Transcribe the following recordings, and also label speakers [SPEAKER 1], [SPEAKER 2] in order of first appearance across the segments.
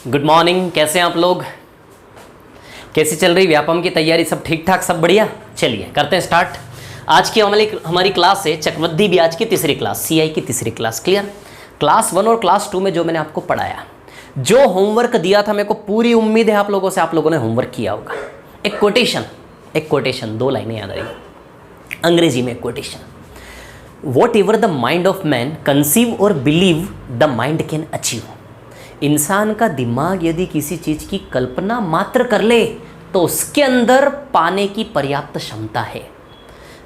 [SPEAKER 1] Good morning, कैसे हैं आप लोग? कैसी चल रही व्यापम की तैयारी? सब ठीक ठाक, सब बढ़िया? चलिए करते हैं स्टार्ट। आज की हमारी क्लास है चक्रवृद्धि ब्याज की तीसरी क्लास, सीआई की तीसरी क्लास। क्लियर? क्लास 1 और क्लास 2 में जो मैंने आपको पढ़ाया, जो होमवर्क दिया था, मेरे को पूरी उम्मीद है आप लोगों ने होमवर्क किया होगा। एक कोटेशन 2 लाइनें याद रही, अंग्रेजी में quotation. Whatever the mind of man conceive और believe the mind can achieve. इंसान का दिमाग यदि किसी चीज की कल्पना मात्र कर ले तो उसके अंदर पाने की पर्याप्त क्षमता है।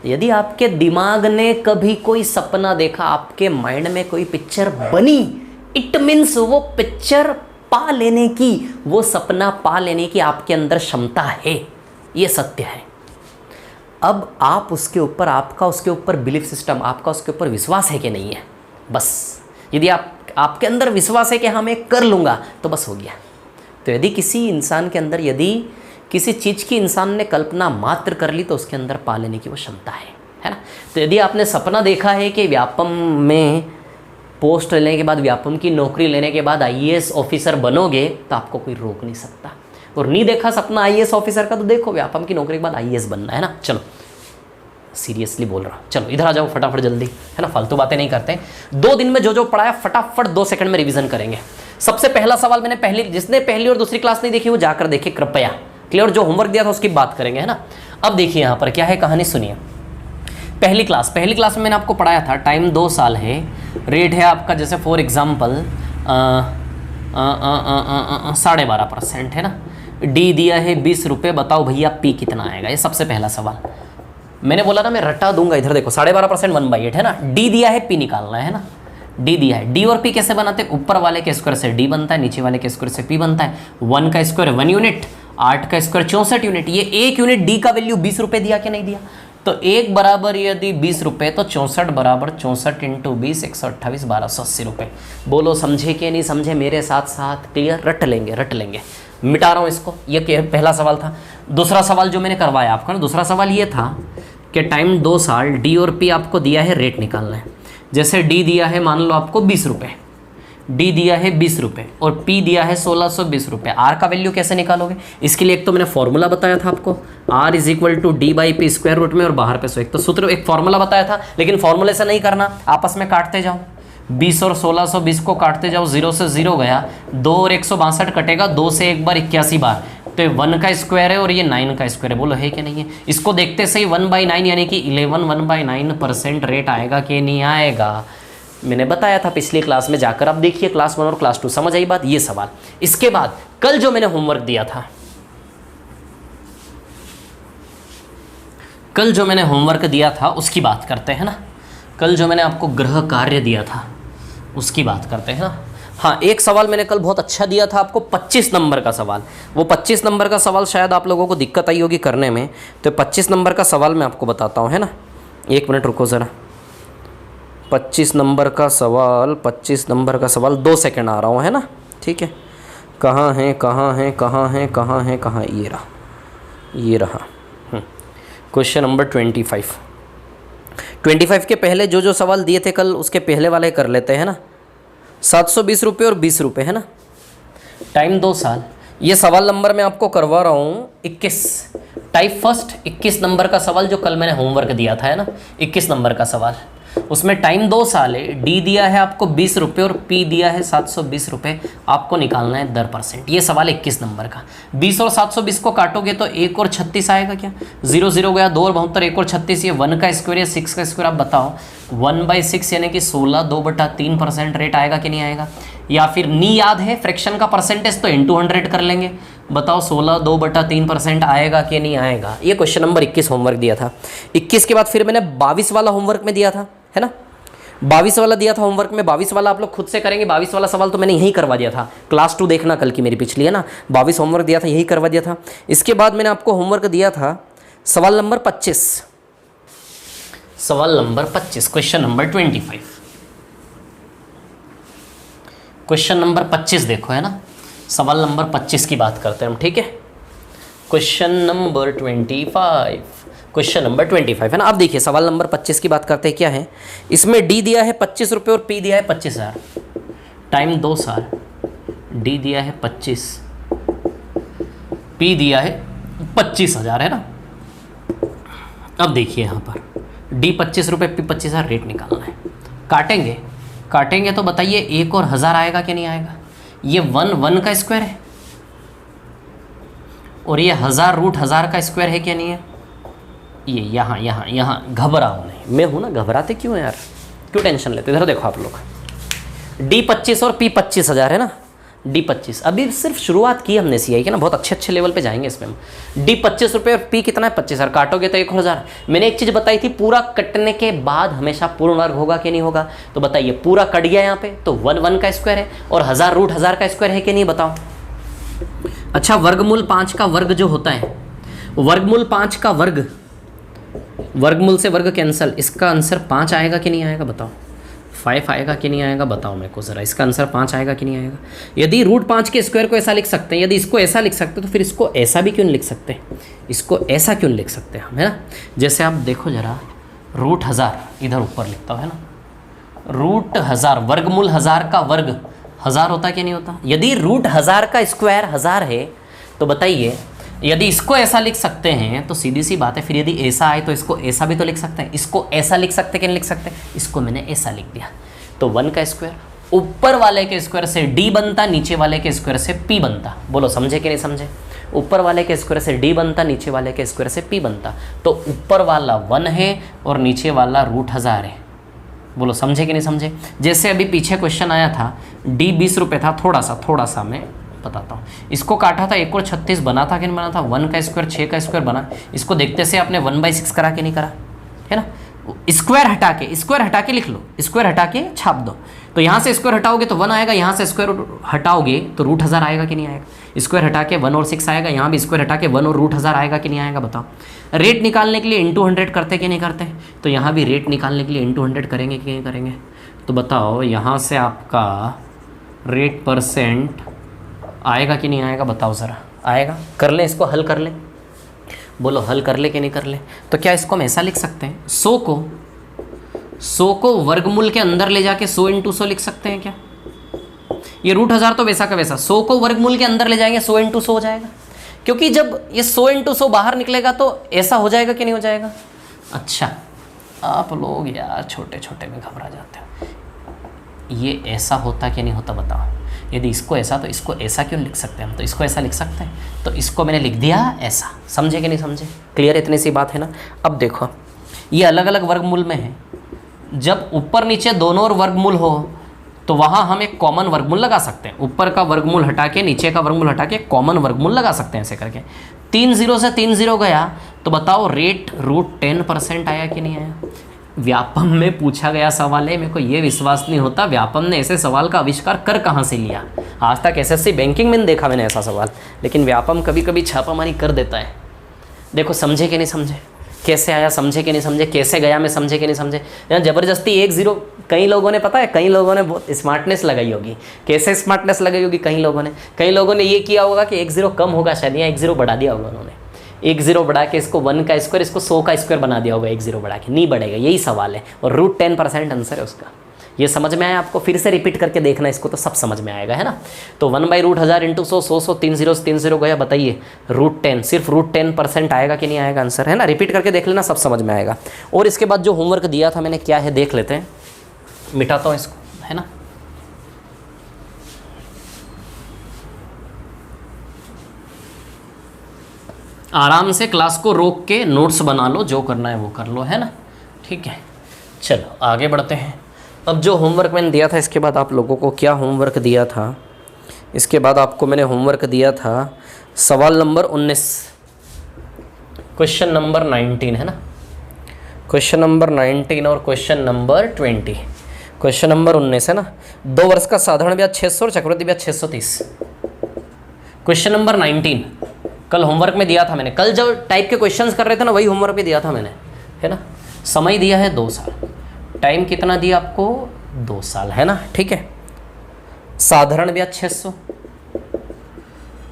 [SPEAKER 1] यदि आपके दिमाग ने कभी कोई सपना देखा, आपके माइंड में कोई पिक्चर बनी, इट मीन्स वो पिक्चर पा लेने की, वो सपना पा लेने की आपके अंदर क्षमता है। ये सत्य है। अब आप उसके ऊपर, आपका उसके ऊपर बिलीफ सिस्टम, आपका उसके ऊपर विश्वास है कि नहीं है, बस। यदि आपके अंदर विश्वास है कि हाँ मैं कर लूँगा, तो बस हो गया। तो यदि किसी इंसान के अंदर, यदि किसी चीज़ की इंसान ने कल्पना मात्र कर ली, तो उसके अंदर पा लेने की वो क्षमता है ना। तो यदि आपने सपना देखा है कि व्यापम में पोस्ट लेने के बाद, व्यापम की नौकरी लेने के बाद आईएएस ऑफिसर बनोगे, तो आपको कोई रोक नहीं सकता। और नहीं देखा सपना आईएएस ऑफिसर का, तो देखो व्यापम की नौकरी के बाद आईएएस बनना है ना। चलो सीरियसली बोल रहा हूँ, चलो इधर आ जाओ फटाफट जल्दी, है ना, फालतू बातें नहीं करते। 2 दिन में जो पढ़ाया फटाफट 2 सेकंड में रिवीजन करेंगे। सबसे पहला सवाल मैंने जिसने पहली और दूसरी क्लास नहीं देखी वो जाकर देखे कृपया। क्लियर? जो होमवर्क दिया था उसकी बात करेंगे, है ना। अब देखिए यहाँ पर क्या है कहानी, सुनिए। पहली क्लास में मैंने आपको पढ़ाया था, टाइम 2 साल है, रेट है आपका जैसे फॉर एग्जाम्पल 12.5% है ना। डी दिया है 20 रुपये, बताओ भैया पी कितना आएगा। ये सबसे पहला सवाल। मैंने बोला ना मैं रटा दूंगा, इधर देखो 12.5% 1/8 है ना। डी दिया है, पी निकालना है ना। डी दिया है, डी और पी कैसे बनाते हैं? ऊपर वाले के स्क्वायर से डी बनता है, नीचे वाले के स्क्वायर से पी बनता है। 1 का स्क्वायर 1 यूनिट, 8 का स्क्वायर 64 यूनिट। ये 1 यूनिट डी का वैल्यू 20 रुपये दिया कि नहीं दिया? तो 1 बराबर यदि 20 रुपये, तो 64 बराबर 64 × 20 128 1280 रुपये। बोलो समझे कि नहीं समझे मेरे साथ साथ? क्लियर? रट लेंगे। मिटा रहा हूँ इसको। ये पहला सवाल था। दूसरा सवाल जो मैंने करवाया आपका ना, दूसरा सवाल ये था कि टाइम 2 साल, डी और पी आपको दिया है, रेट निकालना है। जैसे डी दिया है मान लो आपको 20 रुपये, डी दिया है 20 रुपये और पी दिया है 1620 रुपये। आर का वैल्यू कैसे निकालोगे? इसके लिए एक तो मैंने फॉर्मूला बताया था आपको, R is equal to D by P square root में और बाहर पे 100। एक तो सूत्र, एक फॉर्मूला बताया था, लेकिन फॉर्मूले से नहीं करना, आपस में काटते जाओ। 20 और 1620 को काटते जाओ, 0 से 0 गया, 2 और 162 कटेगा, 2 से एक बार 81 बार। तो ये 1 का स्क्वायर है और ये 9 का स्क्वायर है। बोलो है कि नहीं है? इसको देखते से ही 1/9 यानी कि 11 1/9% रेट आएगा कि नहीं आएगा? मैंने बताया था पिछली क्लास में, जाकर आप देखिए क्लास 1 और क्लास 2। समझ आई बात? ये सवाल। इसके बाद कल जो मैंने होमवर्क दिया था, उसकी बात करते हैं ना। कल जो मैंने आपको गृह कार्य दिया था उसकी बात करते हैं ना। हाँ, एक सवाल मैंने कल बहुत अच्छा दिया था आपको, 25 नंबर का सवाल। वो 25 नंबर का सवाल शायद आप लोगों को दिक्कत आई होगी करने में, तो 25 नंबर का सवाल मैं आपको बताता हूँ, है ना। 1 मिनट रुको ज़रा। 25 नंबर का सवाल 2 सेकंड आ रहा हूँ, है ना। ठीक है, कहाँ है, ये रहा। क्वेश्चन नंबर 25 के पहले जो सवाल दिए थे कल, उसके पहले वाले कर लेते हैं ना। 720 रुपये और 20 रुपये, है ना। टाइम 2 साल। ये सवाल नंबर मैं आपको करवा रहा हूँ 21, टाइप फर्स्ट 21 नंबर का सवाल जो कल मैंने होमवर्क दिया था, है ना। 21 नंबर का सवाल, उसमें टाइम 2 साल है, डी दिया है आपको 20 रुपये और पी दिया है 720 रुपये। आपको निकालना है 10%। ये सवाल 21 नंबर का। 20 और 720 को काटोगे तो 1 और 36 आएगा क्या? 0 0 गया, 2 और 72, 1 और 36। ये 1 का स्क्वायर या 6 का स्क्वायर, आप बताओ। 1/6 यानी कि 16 2/3% रेट आएगा कि नहीं आएगा? या फिर नहीं याद है फ्रैक्शन का परसेंटेज, तो इंटू 100 कर लेंगे। बताओ 16 2/3% आएगा कि नहीं आएगा? ये क्वेश्चन नंबर 21 होमवर्क दिया था। 21 के बाद फिर मैंने 22 वाला होमवर्क में दिया था, है ना। 22 वाला दिया था होमवर्क में। 22 वाला आप लोग खुद से करेंगे। 22 वाला सवाल तो मैंने यही करवा दिया था, क्लास 2 देखना कल की मेरी पिछली, है ना। 22 होमवर्क दिया था, यही करवा दिया था। इसके बाद मैंने आपको होमवर्क दिया था सवाल number 25, question number 25। Question number 25 देखो, है ना। सवाल नंबर 25 की बात करते हैं हम, ठीक है। क्वेश्चन नंबर 25, क्वेश्चन नंबर 25 है ना। अब देखिए सवाल नंबर 25 की बात करते हैं, क्या है इसमें डी दिया है 25 रुपये और पी दिया है 25,000, टाइम 2 साल, डी दिया है 25, पी दिया है 25,000 है ना। अब देखिए यहाँ पर डी 25 रुपये, पी 25,000, रेट निकालना है। काटेंगे तो बताइए 1 और 1000 आएगा कि नहीं आएगा। ये 1 का स्क्वायर है और ये 1000 रूट 1000 का स्क्वायर है क्या नहीं है। ये यहाँ घबराओ नहीं, मैं हूँ ना, घबराते क्यों है यार, क्यों टेंशन लेते। इधर देखो आप लोग, डी 25 और पी 25,000 है ना। डी 25 अभी सिर्फ शुरुआत की हमने सीआई के ना, बहुत अच्छे लेवल पे जाएंगे इसमें हम। डी 25 रुपये और पी कितना है 25,000, काटोगे तो 1 और 1000। मैंने एक चीज़ बताई थी, पूरा कटने के बाद हमेशा पूर्ण वर्ग होगा कि नहीं होगा। तो बताइए पूरा कट गया यहाँ पे, तो 1 का स्क्वायर है और 1000 रूट 1000 का स्क्वायर है कि नहीं, बताओ। अच्छा, वर्गमूल 5 का वर्ग जो होता है, वर्गमूल 5 का वर्ग, वर्गमूल से वर्ग कैंसल, इसका आंसर 5 आएगा कि नहीं आएगा, बताओ। 5 आएगा कि नहीं आएगा, बताओ मेरे को ज़रा, इसका आंसर 5 आएगा कि नहीं आएगा। यदि रूट 5 के स्क्वायर को ऐसा लिख सकते हैं, यदि इसको ऐसा लिख सकते तो फिर इसको ऐसा भी क्यों नहीं लिख सकते, इसको ऐसा क्यों लिख सकते हम, है ना। जैसे आप देखो ज़रा, रूट 1000 इधर ऊपर लिखता हूँ, है ना, रूट 1000, वर्गमूल 1000 का वर्ग 1000 होता कि नहीं होता। यदि रूट 1000 का स्क्वायर 1000 है तो बताइए, यदि इसको ऐसा लिख सकते हैं तो सीधी सी बात है, फिर यदि ऐसा आए तो इसको ऐसा भी तो लिख सकते हैं। इसको ऐसा लिख सकते कि नहीं लिख सकते, इसको मैंने ऐसा लिख दिया। तो 1 का स्क्वायर, ऊपर वाले के स्क्वायर से डी बनता, नीचे वाले के स्क्वायर से पी बनता। बोलो समझे कि नहीं समझे। ऊपर वाले के स्क्वायर से डी बनता, नीचे वाले के स्क्वायर से पी बनता। तो ऊपर वाला 1 है और नीचे वाला रूट 1000 है। बोलो समझे कि नहीं समझे। जैसे अभी पीछे क्वेश्चन आया था, डी 20 रुपये था, थोड़ा सा मैं बताता हूँ। इसको काटा था 1 और 36 बना था कि नहीं बना था, 1 का स्क्वायर 6 का स्क्वायर बना। इसको देखते से आपने 1/6 करा कि नहीं करा, है ना। स्क्वायर हटा के लिख लो, स्क्वायर हटा के छाप दो। तो यहाँ से स्क्वायर हटाओगे तो 1 आएगा, यहाँ से स्क्वायर हटाओगे तो रूट 1000 आएगा कि नहीं आएगा। स्क्वायर हटा के 1 और 6 आएगा, यहाँ भी स्क्वायर हटा के 1 और रूट 1000 आएगा कि नहीं आएगा, बताओ। रेट निकालने के लिए इंटू 100 करते कि नहीं करते, तो यहाँ भी रेट निकालने के लिए इंटू 100 करेंगे कि नहीं करेंगे। तो बताओ यहाँ से आपका रेट परसेंट आएगा कि नहीं आएगा, बताओ ज़रा। आएगा, कर लें इसको, हल कर लें। बोलो हल कर ले कि नहीं कर ले। तो क्या इसको हम ऐसा लिख सकते हैं, 100 को वर्गमूल के अंदर ले जाके 100 × 100 लिख सकते हैं क्या। ये रूट 1000 तो वैसा का वैसा, 100 को वर्गमूल के अंदर ले जाएंगे 100 × 100 हो जाएगा। क्योंकि जब ये 100 × 100 बाहर निकलेगा तो ऐसा हो जाएगा कि नहीं हो जाएगा। अच्छा, आप लोग यार छोटे छोटे में घबरा जाते हो। ये ऐसा होता कि नहीं होता, बताओ। यदि इसको ऐसा तो इसको ऐसा क्यों लिख सकते हैं हम, तो इसको ऐसा लिख सकते हैं। तो इसको मैंने लिख दिया ऐसा, समझे कि नहीं समझे। क्लियर, इतनी सी बात है ना। अब देखो, ये अलग अलग वर्गमूल में है। जब ऊपर नीचे दोनों और वर्गमूल हो तो वहाँ हम एक कॉमन वर्गमूल लगा सकते हैं। ऊपर का वर्गमूल हटा के, नीचे का वर्गमूल हटा के कॉमन वर्गमूल लगा सकते हैं ऐसे करके। 3 0 से 3 0 गया तो बताओ रेट रूट 10% आया कि नहीं आया। व्यापम में पूछा गया सवाल है, मेरे को ये विश्वास नहीं होता व्यापम ने ऐसे सवाल का आविष्कार कर कहाँ से लिया। आज तक एसएससी बैंकिंग में नहीं देखा मैंने ऐसा सवाल, लेकिन व्यापम कभी कभी छापामारी कर देता है। देखो समझे कि नहीं समझे, कैसे आया समझे कि नहीं समझे, कैसे गया मैं समझे कि नहीं समझे। यहाँ ज़बरदस्ती 1 0, कई लोगों ने पता है, कई लोगों ने बहुत स्मार्टनेस लगाई होगी। कैसे स्मार्टनेस लगाई होगी, कई लोगों ने ये किया होगा कि 1 0 कम होगा शायद, या 1 0 बढ़ा दिया होगा उन्होंने। 1 0 बढ़ा के इसको 1 का स्क्वायर, इसको 100 का स्क्वायर बना दिया होगा। 1 0 बढ़ा के नहीं बढ़ेगा, यही सवाल है। और रूट 10% आंसर है उसका। ये समझ में आया आपको, फिर से रिपीट करके देखना इसको तो सब समझ में आएगा, है ना। तो 1/√1000 × 100, 100 3 0 से 3 0 गया, बताइए रूट 10, सिर्फ रूट 10% आएगा कि नहीं आएगा आंसर, है ना। रिपीट करके देख लेना, सब समझ में आएगा। और इसके बाद जो होमवर्क दिया था मैंने, क्या है देख लेते हैं, मिटाता हूँ इसको, है ना। आराम से क्लास को रोक के नोट्स बना लो, जो करना है वो कर लो, है ना। ठीक है, चलो आगे बढ़ते हैं। अब जो होमवर्क मैंने दिया था, इसके बाद आप लोगों को क्या होमवर्क दिया था, इसके बाद आपको मैंने होमवर्क दिया था सवाल नंबर 19, क्वेश्चन नंबर 19, है ना। क्वेश्चन नंबर 19 और क्वेश्चन नंबर 20, क्वेश्चन नंबर 19 है ना। 2 वर्ष का साधारण ब्याज 600 और चक्रवृद्धि ब्याज 630। क्वेश्चन नंबर 19 कल होमवर्क में दिया था मैंने। कल जो टाइप के क्वेश्चंस कर रहे थे ना, वही होमवर्क भी दिया था मैंने, है ना। समय दिया है 2 साल, टाइम कितना दिया आपको, 2 साल, है ना। ठीक है, साधारण ब्याज 600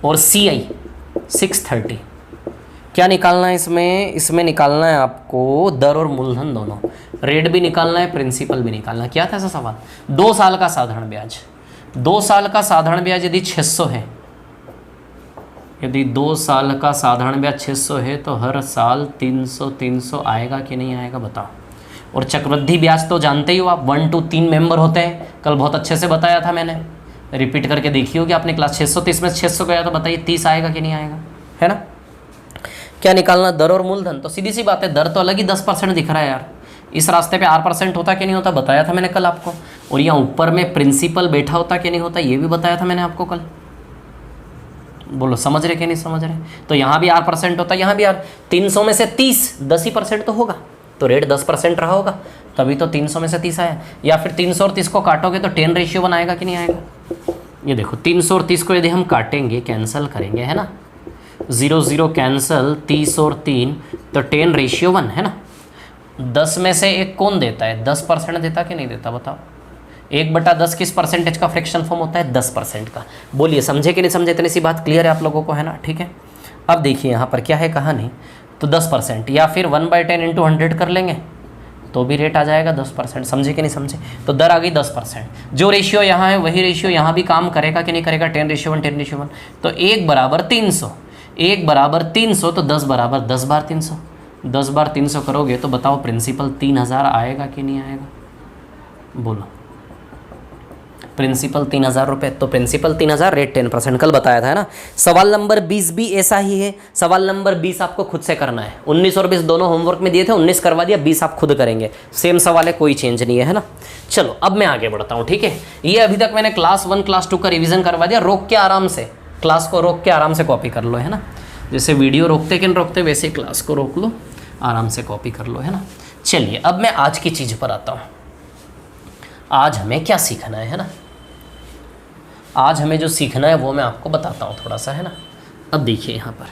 [SPEAKER 1] और CI 630, क्या निकालना है इसमें? इसमें निकालना है आपको दर और मूलधन दोनों, रेट भी निकालना है, प्रिंसिपल भी निकालना है। क्या था ऐसा सवाल? 2 साल का साधारण ब्याज, 2 साल का साधारण ब्याज यदि 600 है, यदि 2 साल का साधारण ब्याज 600 है तो हर साल 300 आएगा कि नहीं आएगा बताओ। और चक्रवृद्धि ब्याज तो जानते ही हो आप, 1 to 3 मेंबर होते हैं, कल बहुत अच्छे से बताया था मैंने, रिपीट करके देखी होगी आपने क्लास। 630 में 600 गया तो बताइए 30 आएगा कि नहीं आएगा, है ना। क्या निकालना? दर और मूलधन। तो सीधी सी बात है, दर तो अलग ही 10% दिख रहा है यार, इस रास्ते पे R% होता कि नहीं होता बताया था मैंने कल आपको, और यहाँ ऊपर में प्रिंसिपल बैठा होता कि नहीं होता ये भी बताया था मैंने आपको कल। बोलो समझ रहे कि नहीं समझ रहे? तो यहाँ भी R% होता, यहाँ भी 300 में से 30, 10% तो होगा, तो रेट 10% रहा होगा, तभी तो 300 में से 30 आया। या फिर 300 और 30 को काटोगे तो 10 रेशियो बनाएगा कि नहीं आएगा? ये देखो 300 और 30 को यदि हम काटेंगे, कैंसिल करेंगे, है ना, 0 0 कैंसिल, 30 और 3 तो 10:1 है ना। 10 में से 1 कौन देता है? 10% देता कि नहीं देता बताओ। 1/10 किस परसेंटेज का फ्रैक्शन फॉर्म होता है? 10% का। बोलिए समझे कि नहीं समझे? इतनी सी बात क्लियर है आप लोगों को, है ना, ठीक है। अब देखिए यहाँ पर क्या है कहानी, तो 10%, या फिर 1/10 × 100 कर लेंगे तो भी रेट आ जाएगा 10%। समझे कि नहीं समझे? तो दर आ गई 10%। जो रेशियो यहाँ है वही रेशियो यहाँ भी काम करेगा कि नहीं करेगा? 10:1, 10:1। तो 1 = 300, 1 = 300, तो 10 = 10 बार 300, 10 बार 300 करोगे तो बताओ प्रिंसिपल 3000 आएगा कि नहीं आएगा? बोलो। प्रिंसिपल 3000 रुपये, तो प्रिंसिपल 3000, रेट 10%, कल बताया था, है ना। सवाल नंबर 20 भी ऐसा ही है। सवाल नंबर 20 आपको खुद से करना है। 19 और 20 दोनों होमवर्क में दिए थे, 19 करवा दिया, 20 आप खुद करेंगे। सेम सवाल है, कोई चेंज नहीं है ना। चलो अब मैं आगे बढ़ता हूँ, ठीक है। ये अभी तक मैंने क्लास 1 क्लास 2 का रिविजन करवा दिया। रोक के आराम से, क्लास को रोक के आराम से कॉपी कर लो, है ना। जैसे वीडियो रोकते कि नहीं रोकते, वैसे ही क्लास को रोक लो, आराम से कॉपी कर लो, है ना। चलिए अब मैं आज की चीज़ पर आता हूँ। आज हमें क्या सीखना है ना। आज हमें जो सीखना है वो मैं आपको बताता हूँ थोड़ा सा, है ना। अब देखिए यहाँ पर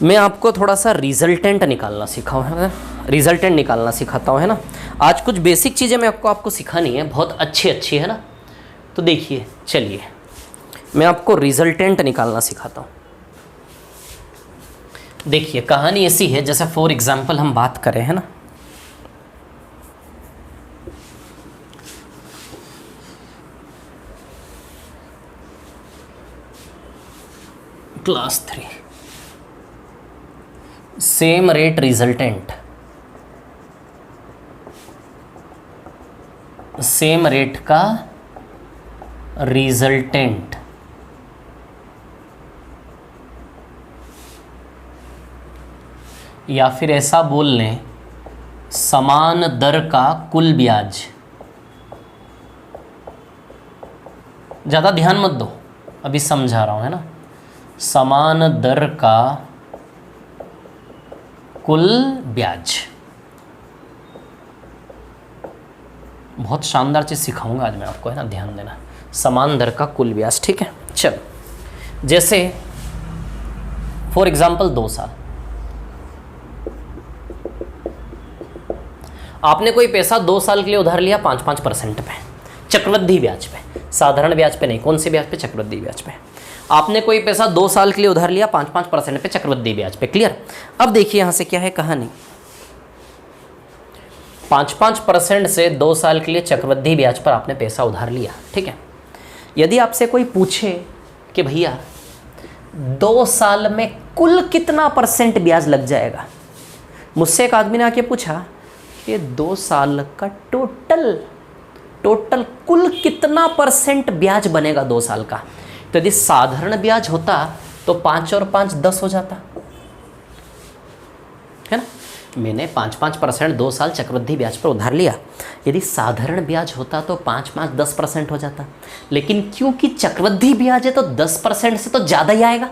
[SPEAKER 1] मैं आपको थोड़ा सा रिजल्टेंट निकालना सिखाऊँ, है ना, रिजल्टेंट निकालना सिखाता हूँ, है ना। आज कुछ बेसिक चीज़ें मैं आपको सिखानी है, बहुत अच्छी अच्छी, है ना। तो देखिए चलिए मैं आपको रिजल्टेंट निकालना सिखाता हूँ। देखिए कहानी ऐसी है, जैसे फॉर एग्जाम्पल हम बात करें, है ना, class 3 same rate resultant, same rate का रिजल्टेंट, या फिर ऐसा बोल लें समान दर का कुल ब्याज। ज़्यादा ध्यान मत दो, अभी समझा रहा हूँ, है ना। समान दर का कुल ब्याज, बहुत शानदार चीज़ सिखाऊंगा आज मैं आपको, है ना, ध्यान देना। समान दर का कुल ब्याज, ठीक है। चलो जैसे फॉर एग्जाम्पल 2 साल, आपने कोई पैसा 2 साल के लिए उधार लिया 5% पे, चक्रवृद्धि ब्याज पे, साधारण ब्याज पे नहीं। कौन से ब्याज पे? चक्रवृद्धि ब्याज पे। आपने कोई पैसा 2 साल के लिए उधार लिया 5% पे, चक्रवृद्धि ब्याज पे। क्लियर? अब देखिए यहां से क्या है कहानी। 5% से 2 साल के लिए चक्रवृद्धि ब्याज पर आपने पैसा उधार लिया, ठीक है। यदि आपसे कोई पूछे कि भैया 2 साल में कुल कितना % ब्याज लग जाएगा, मुझसे एक आदमी ने आके पूछा कि 2 साल का टोटल कुल कितना % ब्याज बनेगा 2 साल का। तो यदि साधारण ब्याज होता तो 5 और 5 10 हो जाता, है ना। मैंने 5% 2 साल चक्रवृद्धि ब्याज पर उधार लिया। यदि साधारण ब्याज होता तो 5 5 10% हो जाता, लेकिन क्योंकि चक्रवृद्धि ब्याज है तो 10% से तो ज़्यादा ही आएगा।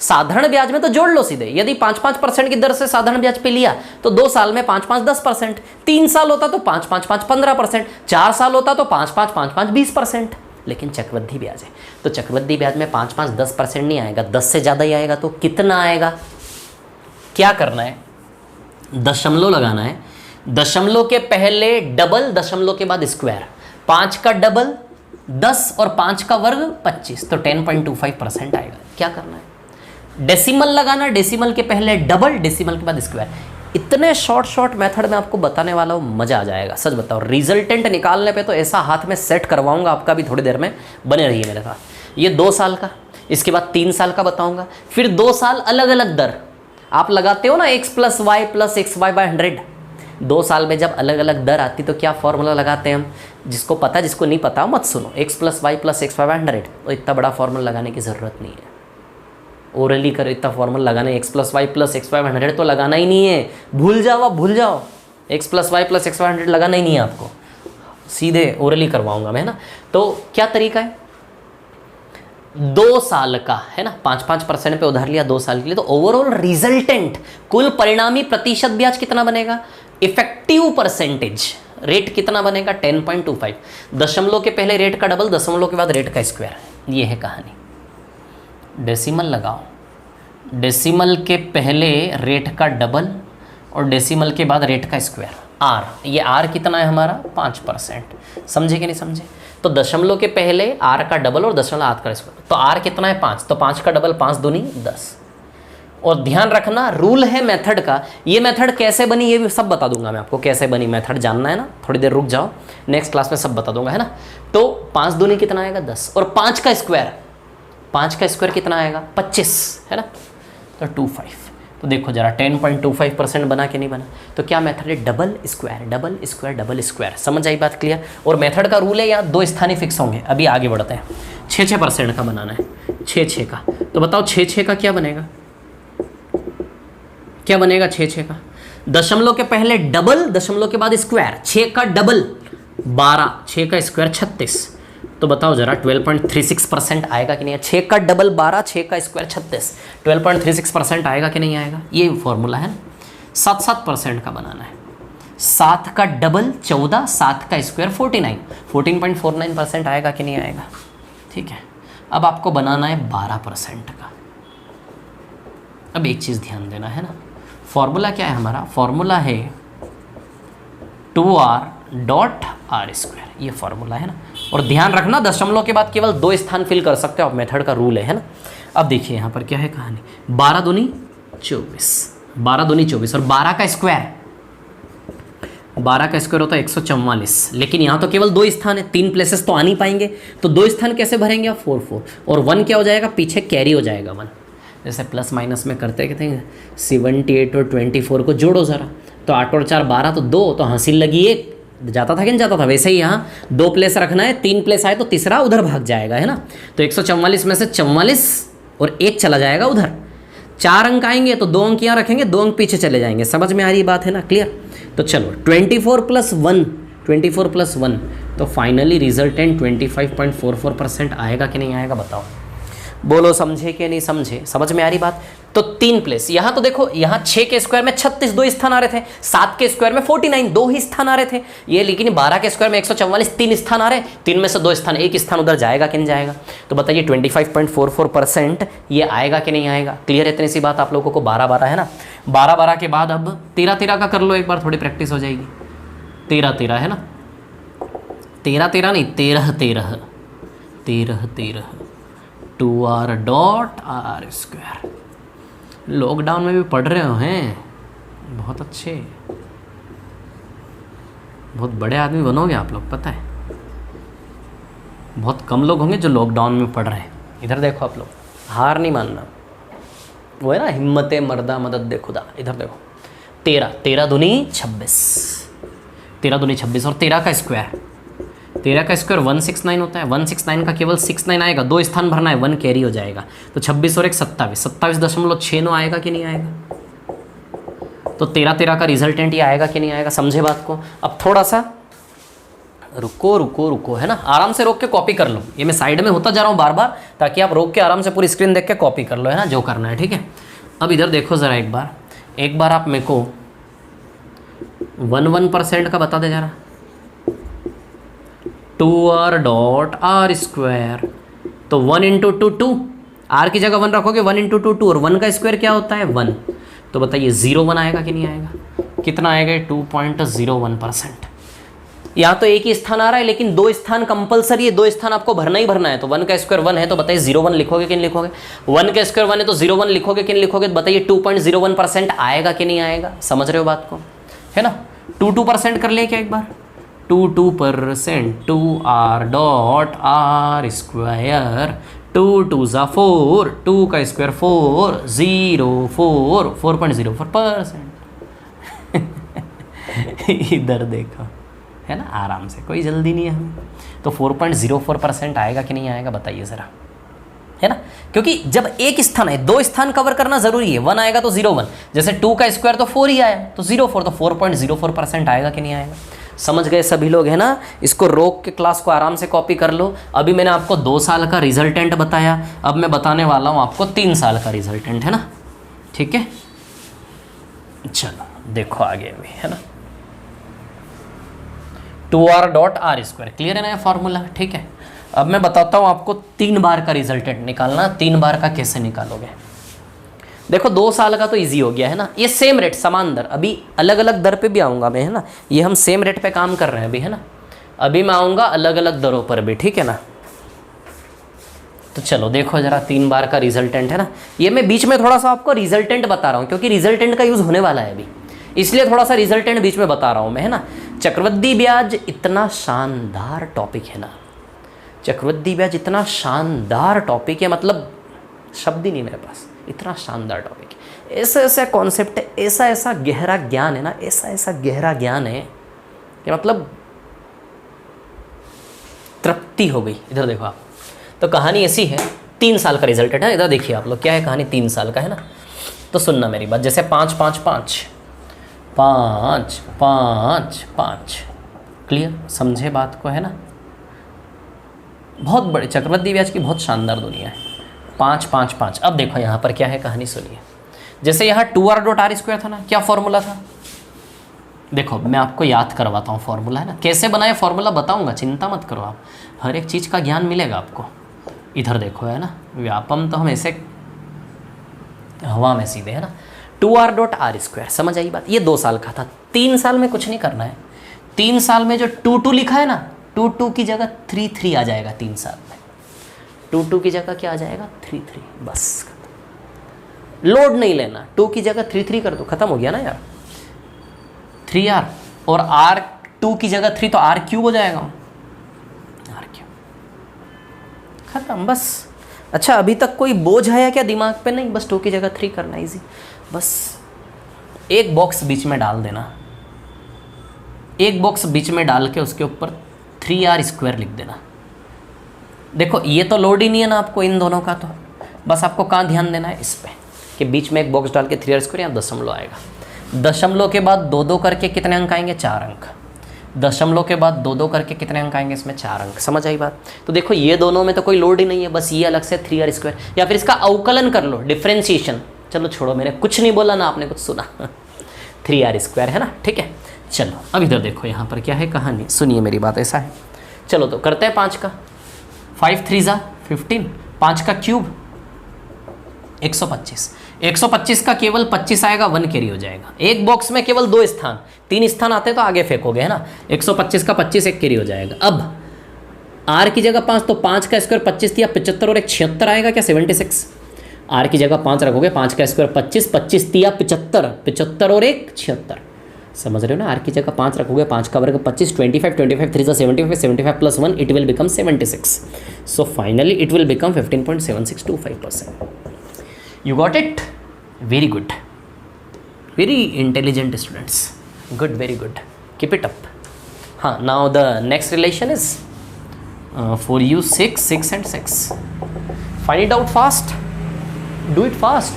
[SPEAKER 1] साधारण ब्याज में तो जोड़ लो सीधे, यदि 5% की दर से साधारण ब्याज पे लिया तो 2 साल में 5 5 10%, 3 साल होता तो 5 5 5 15%, 4 साल होता तो 5 5 5 5 20%। लेकिन चक्रवृद्धि ब्याज है तो चक्रवृद्धि ब्याज में 5 5 10% नहीं आएगा, 10 से ज़्यादा ही आएगा। तो कितना आएगा? क्या करना है? दशमलव लगाना है। दशमलव के पहले डबल, दशमलव के बाद स्क्वायर। 5 का डबल 10 और 5 का वर्ग 25, तो 10.25% आएगा। क्या करना है, डेसिमल लगाना, डेसिमल के पहले डबल, डेसिमल के बाद स्क्वायर। इतने शॉर्ट मेथड में आपको बताने वाला हूँ, मजा आ जाएगा। सच बताओ, रिजल्टेंट निकालने पे तो ऐसा हाथ में सेट करवाऊंगा आपका भी, थोड़ी देर में बने रहिए मेरे साथ। ये 2 साल का, इसके बाद 3 साल का बताऊंगा, फिर 2 साल अलग अलग दर। आप लगाते हो ना x + y + xy/100, 2 साल में जब अलग अलग दर आती तो क्या फॉर्मूला लगाते हैं हम, जिसको पता, जिसको नहीं पता मत सुनो। x + y + xy/100, तो इतना बड़ा फॉर्मूला लगाने की ज़रूरत नहीं है। ओरली कर इतना फॉर्मूला लगाना, x + y + xy/100 तो लगाना ही नहीं है, भूल जाओ, आप भूल जाओ। x + y + xy/100 लगाना ही नहीं है आपको, सीधे ओरली करवाऊंगा मैं ना। तो क्या तरीका है, 2 साल का है ना, 5-5% पे उधार लिया 2 साल के लिए, तो ओवरऑल रिजल्टेंट कुल परिणामी प्रतिशत ब्याज कितना बनेगा, इफेक्टिव परसेंटेज रेट कितना बनेगा, 10.25। दशमलव के पहले रेट का डबल, दशमलव के बाद रेट का स्क्वायर। ये है कहानी। डेसिमल लगाओ, डेसिमल के पहले रेट का डबल और डेसिमल के बाद रेट का स्क्वायर। आर, ये आर कितना है हमारा, 5%। समझे कि नहीं समझे, तो दशमलव के पहले आर का डबल और दशमलव आठ का स्क्वायर, तो आर कितना है 5, तो 5 का डबल 5 दूनी 10। और ध्यान रखना, रूल है मेथड का, ये मेथड कैसे बनी ये भी सब बता दूंगा मैं आपको, कैसे बनी मेथड जानना है ना, थोड़ी देर रुक जाओ, नेक्स्ट क्लास में सब बता दूंगा, है ना। तो 5 दूनी कितना आएगा 10, और 5 का स्क्वायर, 5 का स्क्वायर कितना आएगा 25, है ना, तो 25। तो देखो जरा 10.25% बना कि नहीं बना, तो क्या मेथड है, double square double square double square. समझ आई बात, क्लियर। और मेथड का रूल है यहाँ 2 स्थानीय फिक्स होंगे। अभी आगे बढ़ते हैं, 6-6% का बनाना है, 6-6 का। तो बताओ 6-6 का क्या बनेगा, क्या बनेगा 6-6 का, दशमलव के पहले डबल, दशमलव के बाद स्क्वायर, 6 का डबल 12, 6 का स्क्वायर 36। तो बताओ जरा 12.36% आएगा कि नहीं, 6 का डबल 12, 6 का स्क्वायर 36, 12.36% आएगा कि नहीं आएगा, ये फॉर्मूला है ना। 7-7% का बनाना है, 7 का डबल 14, 7 का स्क्वायर 49, 14.49% आएगा कि नहीं आएगा, ठीक है। अब आपको बनाना है 12% का। अब एक चीज़ ध्यान देना है ना, फॉर्मूला क्या है हमारा, फॉर्मूला है 2r.r², ये फॉर्मूला है ना। और ध्यान रखना, दशमलव के बाद केवल 2 स्थान फिल कर सकते हो आप, मेथड का रूल है ना। अब देखिए यहाँ पर क्या है कहानी, 12 दूनी 24, 12 दूनी 24, और 12 का स्क्वायर, 12 का स्क्वायर होता है 144, लेकिन यहाँ तो केवल 2 स्थान है, 3 प्लेसेस तो आ नहीं पाएंगे, तो 2 स्थान कैसे भरेंगे आप, 4 और 1 क्या हो जाएगा, पीछे कैरी हो जाएगा 1। जैसे प्लस माइनस में करते कहते हैं 78 और 24 को जोड़ो ज़रा, तो 8 और 4 12, तो 2, तो हासिल लगी 1, जाता था कि नहीं जाता था, वैसे ही यहाँ 2 प्लेस रखना है, 3 प्लेस आए तो तीसरा उधर भाग जाएगा, है ना। तो 144 में से 44 और 1 चला जाएगा उधर, 4 अंक आएंगे तो 2 अंक यहाँ रखेंगे, 2 अंक पीछे चले जाएंगे। समझ में आ रही बात है ना, क्लियर। तो चलो 24 + 1, तो फाइनली रिजल्टेंट 25.44% आएगा कि नहीं आएगा, बताओ, बोलो समझे कि नहीं समझे, समझ में आ रही बात। तो 3 प्लेस, यहाँ तो देखो, यहाँ 6 के स्क्वायर में 36 2 स्थान आ रहे थे, 7 के स्क्वायर में 49 2 ही स्थान आ रहे थे ये, लेकिन 12 के स्क्वायर में 144 3 स्थान आ रहे, 3 में से 2 स्थान, 1 स्थान उधर जाएगा कि नहीं जाएगा। तो बताइए 25.44% ये आएगा कि नहीं आएगा, क्लियर है इतनी सी बात आप लोगों को। 12-12 है ना, 12-12 के बाद अब 13-13 का कर लो एक बार, थोड़ी प्रैक्टिस हो जाएगी। 13-13 है ना, 13-13 नहीं, 13-13, 13-13, 2r.r²। लॉकडाउन में भी पढ़ रहे हो हैं, बहुत अच्छे, बहुत बड़े आदमी बनोगे आप लोग, पता है। बहुत कम लोग होंगे जो लॉकडाउन में पढ़ रहे हैं। इधर देखो आप लोग, हार नहीं मानना, वो है ना हिम्मत मर्दा मदद दे खुदा। इधर देखो 13 दूनी 26, 13 दूनी 26, और 13 का स्क्वायर, 13 का स्क्वायर 169 होता है, 169 का केवल 69 आएगा, 2 स्थान भरना है, 1 कैरी हो जाएगा, तो 26 और 1 27, 27.69 आएगा कि नहीं आएगा। तो 13-13 का रिजल्टेंट ये आएगा कि नहीं आएगा, समझे बात को। अब थोड़ा सा रुको है ना, आराम से रोक के कॉपी कर लो, ये मैं साइड में होता जा रहा हूँ बार बार, ताकि आप रोक के आराम से पूरी स्क्रीन देख के कॉपी कर लो, है ना, जो करना है, ठीक है। अब इधर देखो ज़रा एक बार आप मेरे को 1% का बता दे जरा, 2r.r², तो 1 × 2 2, r की जगह 1 रखोगे, 1 × 2 2, और 1 का स्क्वायर क्या होता है 1। तो बताइए 0 1 आएगा कि नहीं आएगा, कितना आएगा 2.01%। यहाँ तो एक ही स्थान आ रहा है, लेकिन दो स्थान कंपलसरी है, दो स्थान आपको भरना ही भरना है। तो 1 का स्क्वायर 1 है, तो बताइए 0 1 लिखोगे कि नहीं लिखोगे? 1 का स्क्वायर 1 है तो 0 1 लिखोगे कि नहीं लिखोगे? तो बताइए 2.01% आएगा कि नहीं आएगा? समझ रहे हो बात को, है ना? 2% कर ले क्या एक बार? 2% 2r डॉट r स्क्वायर 2 2 ज़ा 4, 2 का स्क्वायर 4 0 4 4.04%। इधर देखो, है ना, आराम से, कोई जल्दी नहीं है हमें। तो 4.04% आएगा कि नहीं आएगा बताइए ज़रा, है ना? क्योंकि जब एक स्थान है, दो स्थान कवर करना जरूरी है। 1 आएगा तो 0 1, जैसे 2 का स्क्वायर तो 4 ही आया, तो 0 4, तो 4.04% आएगा कि नहीं आएगा? समझ गए सभी लोग, है ना? इसको रोक के क्लास को आराम से कॉपी कर लो। अभी मैंने आपको 2 साल का रिजल्टेंट बताया, अब मैं बताने वाला हूँ आपको 3 साल का रिजल्टेंट, है ना? ठीक है, चलो देखो आगे भी, है ना? 2r dot r square, clear है ना ये फॉर्मूला? ठीक है, अब मैं बताता हूँ आपको 3 बार का रिजल्टेंट निकालना। 3 बार का कैसे निकालोगे? देखो 2 साल का तो इजी हो गया, है ना? ये सेम रेट, समान दर, अभी अलग अलग दर पे भी आऊँगा मैं, है ना? ये हम सेम रेट पे काम कर रहे हैं अभी, है ना? अभी मैं आऊँगा अलग अलग दरों पर भी, ठीक है ना? तो चलो देखो जरा 3 बार का रिजल्टेंट, है ना? ये मैं बीच में थोड़ा सा आपको रिजल्टेंट बता रहा हूँ, क्योंकि रिजल्टेंट का यूज़ होने वाला है अभी, इसलिए थोड़ा सा रिजल्टेंट बीच में बता रहा हूँ मैं, है ना? चक्रवृद्धि ब्याज इतना शानदार टॉपिक है ना, चक्रवृद्धि ब्याज इतना शानदार टॉपिक है, मतलब शब्द ही नहीं मेरे पास, इतना शानदार टॉपिक है। ऐसा ऐसा कॉन्सेप्ट है, ऐसा ऐसा गहरा ज्ञान है ना, ऐसा ऐसा गहरा ज्ञान है कि मतलब तृप्ति हो गई। इधर देखो आप, तो कहानी ऐसी है, 3 साल का रिजल्ट है ना? इधर देखिए आप लोग, क्या है कहानी? 3 साल का, है ना? तो सुनना मेरी बात, जैसे 5 5 5 5 5 5, क्लियर, समझे बात को, है ना? बहुत बड़े चक्रवृद्धि ब्याज की बहुत शानदार दुनिया है। 5 5 5, अब देखो यहाँ पर क्या है कहानी, सुनिए। जैसे यहाँ 2r डॉट r स्क्वायर था ना, क्या फॉर्मूला था? देखो मैं आपको याद करवाता हूँ फॉर्मूला, है ना? कैसे बनाए फॉर्मूला बताऊँगा, चिंता मत करो आप, हर एक चीज़ का ज्ञान मिलेगा आपको। इधर देखो, है ना, व्यापम तो हम ऐसे हवा में सीधे, है ना? 2r डॉट r स्क्वायर, समझ आई बात? ये 2 साल का था। 3 साल में कुछ नहीं करना है। 3 साल में जो 2 2 लिखा है ना, 2 2 की जगह 3 3 आ जाएगा। 3 साल में 2 2 की जगह क्या आ जाएगा? 3 3, बस लोड नहीं लेना। 2 की जगह 3 3 कर दो, खत्म हो गया ना यार। 3r और r 2 की जगह 3, तो r क्यूब हो जाएगा, r क्यूब, खत्म, बस। अच्छा अभी तक कोई बोझ है क्या दिमाग पे? नहीं, बस 2 की जगह 3 करना, इजी। बस एक बॉक्स बीच में डाल देना, एक बॉक्स बीच में डाल के उसके ऊपर 3r स्क्वायर लिख देना। देखो ये तो लोड ही नहीं है ना आपको इन दोनों का, तो बस आपको कहाँ ध्यान देना है? इस पे, कि बीच में एक बॉक्स डाल के 3r स्क्वायर, यहाँ दशमलव आएगा। दशमलव के बाद 2 2 करके कितने अंक आएंगे? 4 अंक। दशमलव के बाद 2 2 करके कितने अंक आएंगे? इसमें 4 अंक। समझ आई बात? तो देखो ये दोनों में तो कोई लोड ही नहीं है, बस ये अलग से 3r स्क्वायर, या फिर इसका अवकलन कर लो, डिफ्रेंशिएशन। चलो छोड़ो, मैंने कुछ नहीं बोला ना, आपने कुछ सुना। 3r स्क्वायर, है ना? ठीक है, चलो अब इधर देखो, यहाँ पर क्या है कहानी, सुनिए मेरी बात। ऐसा है, चलो तो करते हैं 5 का। 5 3 ज़ा 15, 5 का क्यूब 125। 125 का केवल 25 आएगा, 1 कैरी हो जाएगा। एक बॉक्स में केवल 2 स्थान, 3 स्थान आते तो आगे फेंकोगे, है ना? 125 का 25 1 कैरी हो जाएगा। अब r की जगह 5, तो 5 का स्क्वायर 25 दिया 75 और एक 76 आएगा क्या? 76। r की जगह 5 रखोगे, 5 का स्क्वायर 25, 25 दिया 75, 75 और एक 76, समझ रहे हो ना? r की जगह 5 रखोगे, 5 का वर्ग 25, 25 25 3 75, 75 plus 1, it will become 76। So finally it will become 15.7625%। You got it? Very good. Very intelligent students. Good, very good. Keep it up. हाँ, now the next relation is for you 6, 6 and 6. Find it out fast. Do it fast.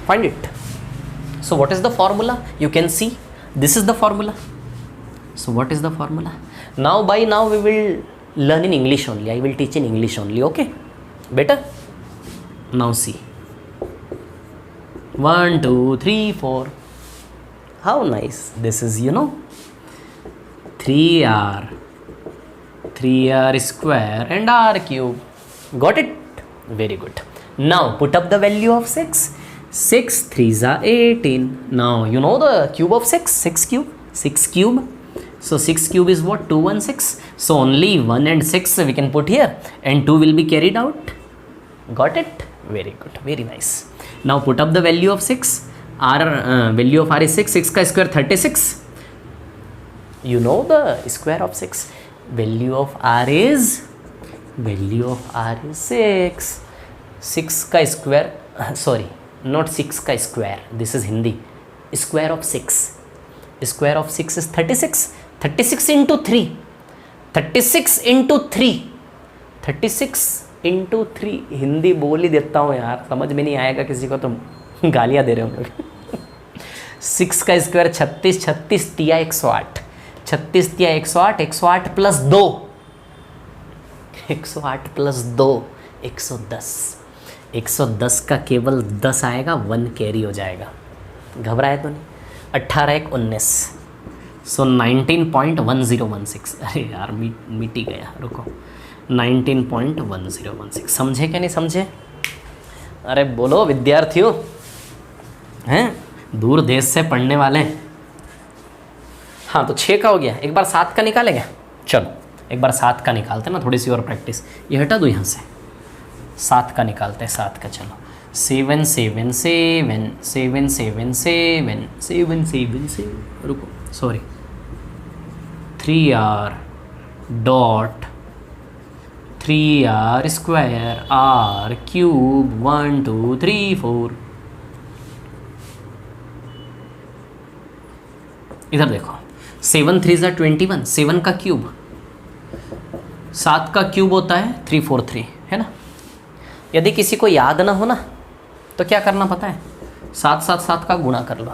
[SPEAKER 1] Find it. So what is the formula? You can see this is the formula. So what is the formula? Now by now we will learn in English only. I will teach in English only. Okay? Better? Now see. 1 2 3 4. How nice this is, you know. 3r square and r cube. Got it? Very good. Now put up the value of 6. 6 3 ज़ा 18. Now you know the cube of 6. 6 cube. 6 cube. So 6 cube is what? 216. So only 1 and 6 we can put here, and 2 will be carried out. Got it? Very good, very nice. Now put up the value of 6. Value of r is 6. 6 ka square 36. You know the square of 6. Value of r is 6. 6 ka square, sorry, not 6 ka square. This is Hindi. Square of 6. Square of 6 is 36. 36 into 3. 36 into 3. 36 into 3. Hindi बोल ही देता हूँ यार, समझ में नहीं आएगा किसी को तो गालियाँ दे रहे होंगे. 6 का स्क्वायर 36. 36 तिया 108. 36 तिया 108. 108 प्लस 2. 108 प्लस 2 110. 110 का केवल 10 आएगा, 1 कैरी हो जाएगा. घबराए तो नहीं. 18 1 19. सो 19.1016. अरे यार मिट ही गया, रुको. 19.1016. समझे क्या नहीं समझे? अरे बोलो विद्यार्थियों, हैं दूर देश से पढ़ने वाले. हाँ तो 6 का हो गया. एक बार 7 का निकालेंगे. चलो एक बार 7 का निकालते हैं ना, थोड़ी सी और प्रैक्टिस. ये हटा दो यहाँ से. 7 का निकालते हैं. 7 का चलो. 7 7 7 7 7 7 7 7 7 रुको sorry 3r dot 3r square r cube 1 2 3 4. इधर देखो. 7 3 ज़ा 21. 7 का क्यूब, 7 का क्यूब होता है 343, है ना. यदि किसी को याद ना हो ना तो क्या करना पता है? 7 7 7 का गुणा कर लो.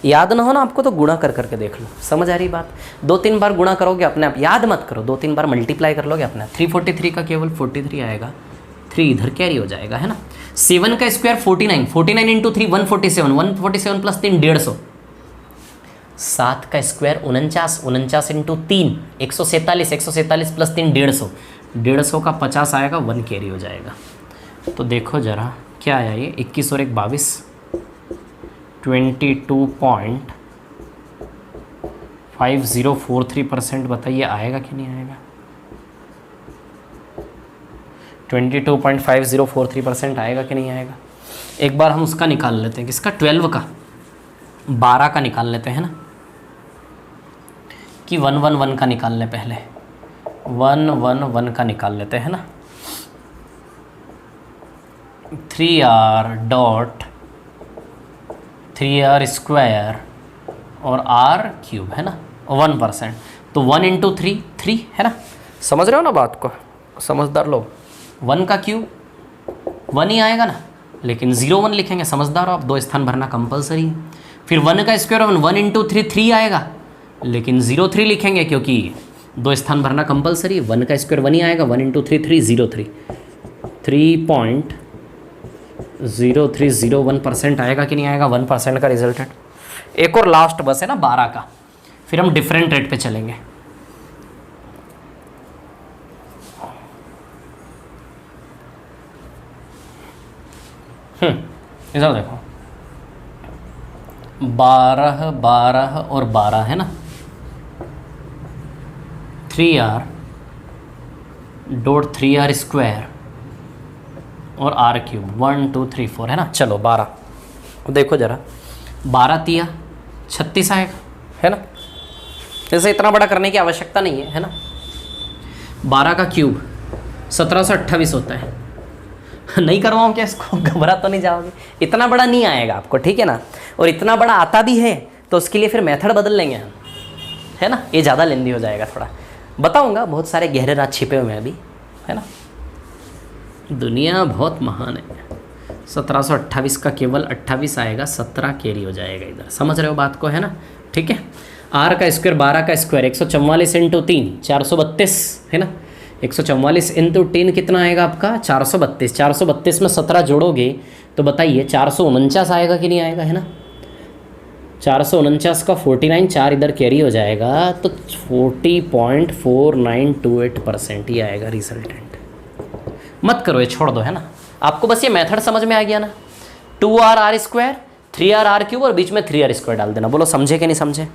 [SPEAKER 1] याद ना हो ना आपको तो गुणा कर करके देख लो. समझ आ रही बात? 2-3 बार गुणा करोगे अपने आप, याद मत करो. 2-3 बार मल्टीप्लाई कर लोगे अपने आप. 343 का केवल 43 आएगा. 3 इधर कैरी हो जाएगा, है ना. 7 का स्क्वायर 49. 49 इंटू 3 147. 147 प्लस 3 150. 7 का स्क्वायर 49. 49 इंटू 3 147. 147 प्लस 3 150. 150 का 50 आएगा, 1 कैरी हो जाएगा. तो देखो ज़रा क्या आया ये. 21 और 1 22. 22.5043%. बताइए आएगा कि नहीं आएगा? 22.5043% आएगा कि नहीं आएगा? एक बार हम उसका निकाल लेते हैं. किसका? 12 का. 12 का निकाल लेते हैं ना, कि 1 1 1 का निकाल लें पहले. 1 1 1 का निकाल लेते हैं ना. 3r डॉट 3r स्क्वायर और r क्यूब, है ना. 1%. तो 1 इंटू 3 3, है ना. समझ रहे हो ना बात को? समझदार लोग. 1 का क्यूब 1 ही आएगा ना, लेकिन 0 1 लिखेंगे. समझदार हो आप? 2 स्थान भरना कंपलसरी है. फिर 1 का स्क्वायर 1 इंटू 3 3 आएगा, लेकिन 0 3 लिखेंगे क्योंकि 2 स्थान भरना कंपलसरी है. 1 का स्क्वायर 1 ही आएगा. 1 इंटू 3 3 0 3. 3.0301% आएगा कि नहीं आएगा? 1% का रिजल्ट है. एक और लास्ट बस है ना 12 का, फिर हम डिफरेंट रेट पे चलेंगे. इधर देखो. 12 12 और 12 है ना. 3r डॉट 3r स्क्वायर और r क्यूब 1 2 3 4, है ना. चलो 12 देखो ज़रा. 12 तिया 36 आएगा, है ना. जैसे इतना बड़ा करने की आवश्यकता नहीं है ना. 12 का क्यूब 1728 होता है. नहीं करवाऊँ क्या इसको? घबरा तो नहीं जाओगे? इतना बड़ा नहीं आएगा आपको, ठीक है ना. और इतना बड़ा आता भी है तो उसके लिए फिर मेथड बदल लेंगे हम, है ना. ये ज़्यादा लेंदी हो जाएगा थोड़ा. बताऊँगा, बहुत सारे गहरे राज छिपे हुए हैं अभी, है ना. दुनिया बहुत महान है. 1728 का केवल 28 आएगा, 17 कैरी हो जाएगा इधर. समझ रहे हो बात को, है ना. ठीक है. r का स्क्वायर 12 का स्क्वायर 144 इंटू 3 432, है ना. 144 इंटू 3 कितना आएगा आपका? 432. 432 में 17 जोड़ोगे तो बताइए 449 आएगा कि नहीं आएगा, है ना. 449 का 49 4 इधर कैरी हो जाएगा, तो 40.4928% ही आएगा रिजल्टेंट. मत करो ये, छोड़ दो, है ना. आपको बस ये मेथड समझ में आ गया ना. 2r r square 3r cube और बीच में 3r² डाल देना। बोलो समझे कि नहीं समझे?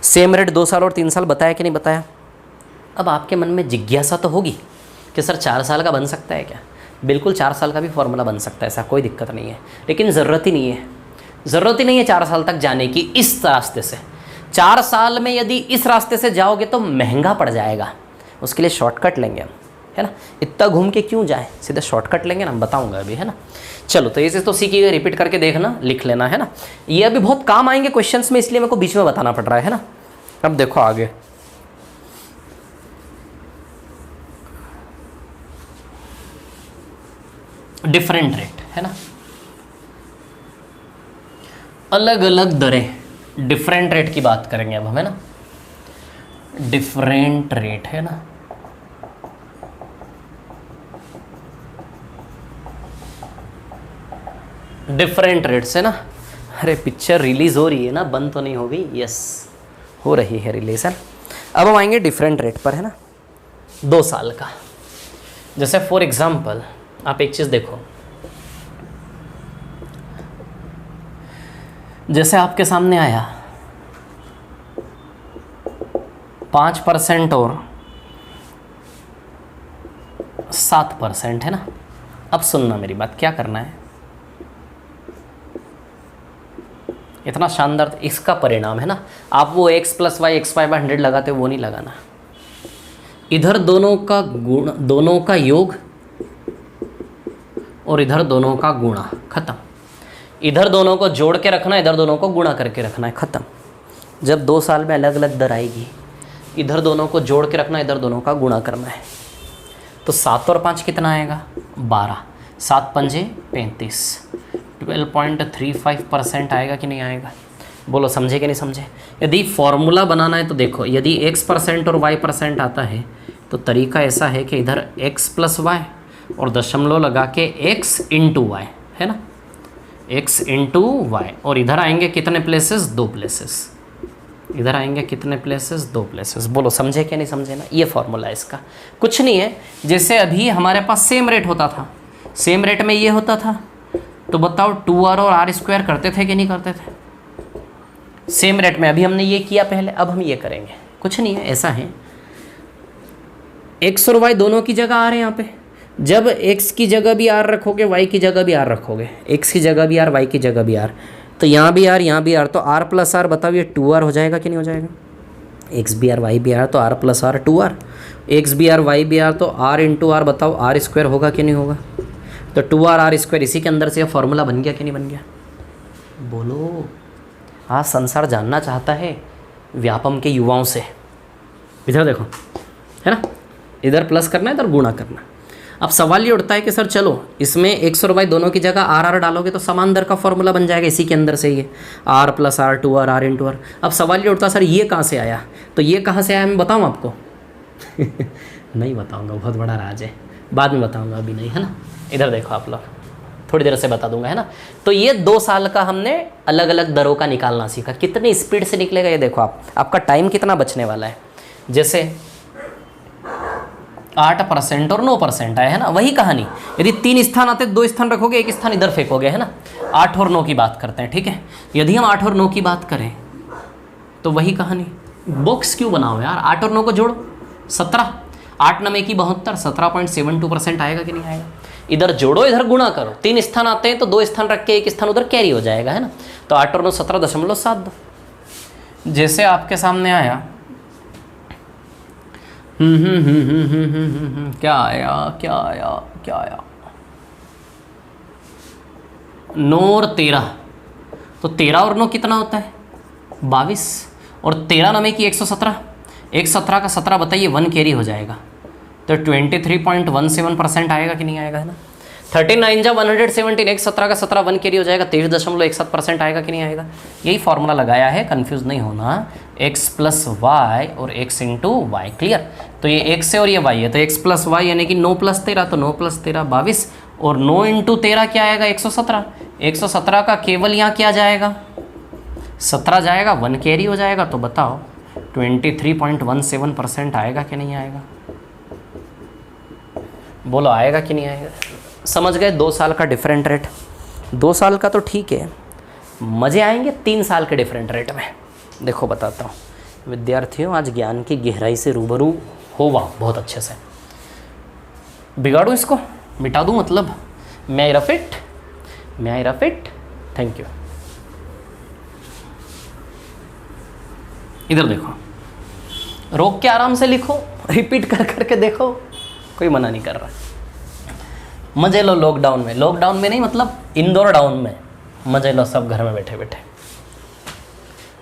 [SPEAKER 1] सेम रेट 2 साल और 3 साल बताया कि नहीं बताया? अब आपके मन में जिज्ञासा तो होगी कि सर 4 साल का बन सकता है क्या? बिल्कुल 4 साल का भी फॉर्मूला बन सकता है, ऐसा कोई दिक्कत नहीं है, लेकिन ज़रूरत ही नहीं है, ज़रूरत ही नहीं है 4 साल तक जाने की इस रास्ते से। 4 साल में यदि इस रास्ते से जाओगे तो महंगा पड़ जाएगा, उसके लिए शॉर्टकट लेंगे हम, है ना। इतना घूम के क्यों जाए, सीधा शॉर्टकट लेंगे ना, हम बताऊंगा अभी, है ना। चलो तो ये तो सीखिएगा, रिपीट करके देखना, लिख लेना, है ना। ये अभी बहुत काम आएंगे क्वेश्चंस में, इसलिए मेरे को बीच में बताना पड़ रहा है ना। अब देखो आगे, डिफरेंट रेट, है ना, अलग अलग दरें, डिफरेंट रेट की बात करेंगे अब हम, है ना। डिफरेंट रेट, है ना, डिफरेंट रेट्स, है ना। अरे पिक्चर रिलीज हो रही है ना, बंद तो नहीं हो गई? यस, हो रही है रिलीज, है। अब हम आएंगे डिफरेंट रेट पर, है ना, 2 साल का। जैसे फॉर एग्जाम्पल आप एक चीज़ देखो, जैसे आपके सामने आया 5% और 7%, है ना। अब सुनना मेरी बात, क्या करना है, इतना शानदार इसका परिणाम, है ना। आप वो x + y x/100 लगाते हो, वो नहीं लगाना। इधर दोनों का गुण, दोनों का योग और इधर दोनों का गुणा, खत्म। इधर दोनों को जोड़ के रखना, इधर दोनों को गुणा करके रखना है, खत्म। जब 2 साल में अलग अलग दर आएगी, इधर दोनों को जोड़ के रखना, इधर दोनों का गुणा करना है। तो 7 और 5 कितना आएगा? 12। 7 पंजे 35, 12.35% आएगा कि नहीं आएगा? बोलो समझे कि नहीं समझे? यदि फॉर्मूला बनाना है तो देखो, यदि x% और y% आता है तो तरीका ऐसा है कि इधर x + y और दशमलव लगा के x × y, है ना, x × y, और इधर आएंगे कितने प्लेसेस? 2 प्लेसेस। इधर आएंगे कितने प्लेसेस? 2 प्लेसेस। बोलो समझे कि नहीं समझे ना? ये फॉर्मूला है इसका, कुछ नहीं है। जैसे अभी हमारे पास सेम रेट होता था, सेम रेट में ये होता था, तो बताओ 2r और r² करते थे कि नहीं करते थे? सेम रेट में अभी हमने ये किया पहले, अब हम ये करेंगे। कुछ नहीं है, ऐसा है, x और y दोनों की जगह आ रहे हैं यहाँ पे। जब x की जगह भी r रखोगे, y की जगह भी r रखोगे, x की जगह भी r, y की जगह भी r, तो यहाँ भी r, यहाँ भी r, तो r + r, बताओ ये 2r हो जाएगा कि नहीं हो जाएगा? x भी r, y भी r, तो r + r 2r, x भी r, y भी r, तो r × r, बताओ r² होगा कि नहीं होगा? तो 2r r², इसी के अंदर से यह फॉर्मूला बन गया कि नहीं बन गया? बोलो। आज संसार जानना चाहता है व्यापम के युवाओं से। इधर देखो, है ना, इधर प्लस करना है, इधर गुणा करना। अब सवाल ये उठता है कि सर चलो इसमें x और y दोनों की जगह r डालोगे तो समान दर का फॉर्मूला बन जाएगा, इसी के अंदर से ये r + r 2r r × r। अब सवाल ये उठता है सर ये कहाँ से आया? तो ये कहाँ से आया मैं बताऊँ आपको? नहीं बताऊँगा, बहुत बड़ा राज है, बाद में बताऊँगा, अभी नहीं, है ना। इधर देखो आप लोग, थोड़ी देर से बता दूंगा, है ना। तो ये 2 साल का हमने अलग अलग दरों का निकालना सीखा। कितनी स्पीड से निकलेगा ये देखो आप, आपका टाइम कितना बचने वाला है। जैसे 8% और 9% आए, है ना, वही कहानी। यदि 3 स्थान आते, 2 स्थान रखोगे, 1 स्थान इधर फेंकोगे, है ना। 8 और 9 की बात करते हैं, ठीक है। यदि हम 8 और 9 की बात करें तो वही कहानी। बॉक्स क्यों बनाओ यार, 8 और 9 को जोड़ो, 17, 8 9 की 72, 17.72% आएगा कि नहीं आएगा? इधर जोड़ो, इधर गुणा करो, 3 स्थान आते हैं तो 2 स्थान रख के 1 स्थान उधर कैरी हो जाएगा, है ना। तो 8 और 9 17.72। जैसे आपके सामने आया क्या आया, क्या आया, क्या आया, 9 और 13, तो 13 और 9 कितना होता है? 22, और 13 9 की 117, 117 का 17 बताइए, 1 कैरी हो जाएगा, तो 23.17% आएगा कि नहीं आएगा, है ना। 39 जा 117, 117 का 17, 1 कैरी हो जाएगा, 23.17% आएगा कि नहीं आएगा? यही फॉर्मूला लगाया है, कंफ्यूज नहीं होना, x + y और x × y, क्लियर। तो ये x है और ये y है, तो x + y यानी कि 9 + 13, तो 9 + 13 22, और 9 × 13 क्या आएगा? 117। 117 का केवल यहाँ क्या जाएगा? 17 जाएगा, 1 कैरी हो जाएगा, तो बताओ 23.17% आएगा कि नहीं आएगा? बोलो आएगा कि नहीं आएगा? समझ गए? 2 साल का डिफरेंट रेट। 2 साल का तो ठीक है, मज़े आएंगे 3 साल के डिफरेंट रेट में। देखो बताता हूँ विद्यार्थियों, आज ज्ञान की गहराई से रूबरू होगा बहुत अच्छे से। बिगाड़ूँ इसको, मिटा दूँ मतलब, मैं आई रफ इट, थैंक यू। इधर देखो, रोक के आराम से लिखो, रिपीट कर करके देखो, कोई मना नहीं कर रहा। मजे लो लॉकडाउन में नहीं मतलब इंदौर डाउन में मजे लो सब घर में बैठे बैठे।